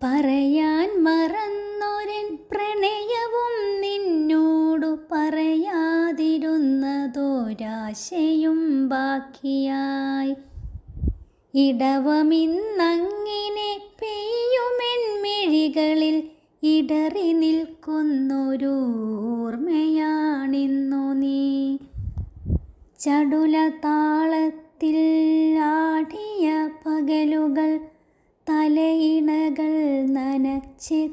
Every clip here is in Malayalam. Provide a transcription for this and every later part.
പറയാൻ മറന്നൊരൻ പ്രണയവും നിന്നോടു പറയാതിരുന്നതൊരാശയും ബാക്കിയായി. ഇടവമിന്നങ്ങിനെ പെയ്യുമെൻ മിഴികളിൽ ഇടറി നിൽക്കുന്നൊരോർമ്മയാണിന്നു നീ. ചടുല താളത്തിൽ ആടിയ പകലുകൾ, തലയിണകൾ നനച്ചിത്രരാവുകൾ,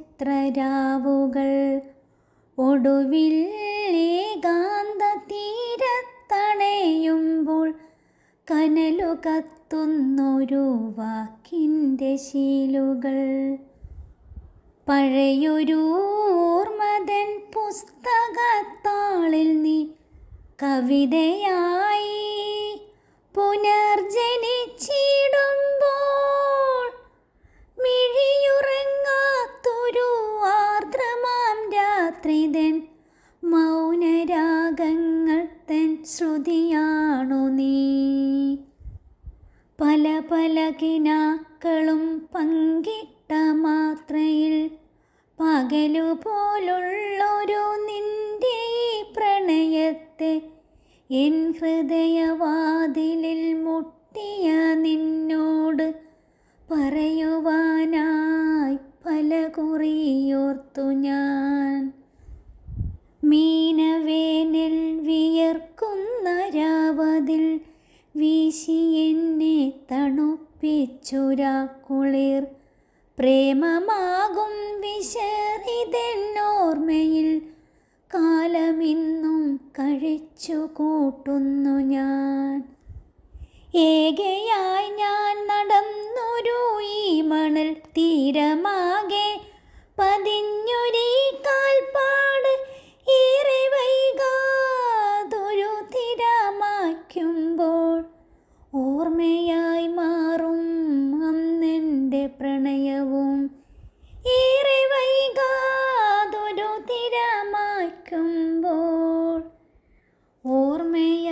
ഒടുവിൽ ഏകാന്ത തീരത്തണയുമ്പോൾ കനലു കത്തുന്നൊരു വാക്കിൻ്റെ ശീലുകൾ. പഴയൊരു ഓർമ്മതൻ പുസ്തകത്താളിൽ നീ കവിതയായി പുനർജനിച്ചിടുമ്പോൾ, മിഴിയുറങ്ങാത്തൊരു ആർദ്രമാം രാത്രിതൻ മൗനരാഗങ്ങൾ തൻ ശ്രുതിയാണു നീ. പല പല കിനാക്കളും പങ്കിട്ട മാത്രയിൽ പകലുപോലുള്ളൊരു നിന്റെ ഈ പ്രണയത്തെ എൻ ഹൃദയവാതിലിൽ മുട്ടിയ നിന്നോട് പറയുവാനായി പല കുറിയോർത്തു ഞാൻ. മീനവേനൽ വിയർക്കുന്ന രാവതിൽ വീശി എന്നെ തണുപ്പിച്ചുരാ കുളിർ, പ്രേമമാകും വിശറിതെന്നോർമ്മയിൽ കാലമിന്നും കഴിച്ചു കൂട്ടുന്നു ഞാൻ. ഏകയായി ഞാൻ നടന്നൊരു ഈ മണൽ തീരമാകെ പതിഞ്ഞൊരീ കാൽപ്പാട്, ഏറെ വൈകാതൊരു തിരമായ്ക്കുമ്പോൾ ഓർമ്മയായി മാറും അന്നെൻ്റെ പ്രണയവും. ഏറെ വൈകാതൊരു തിരമായ്ക്കുമ്പോൾ ഓർമ്മയായി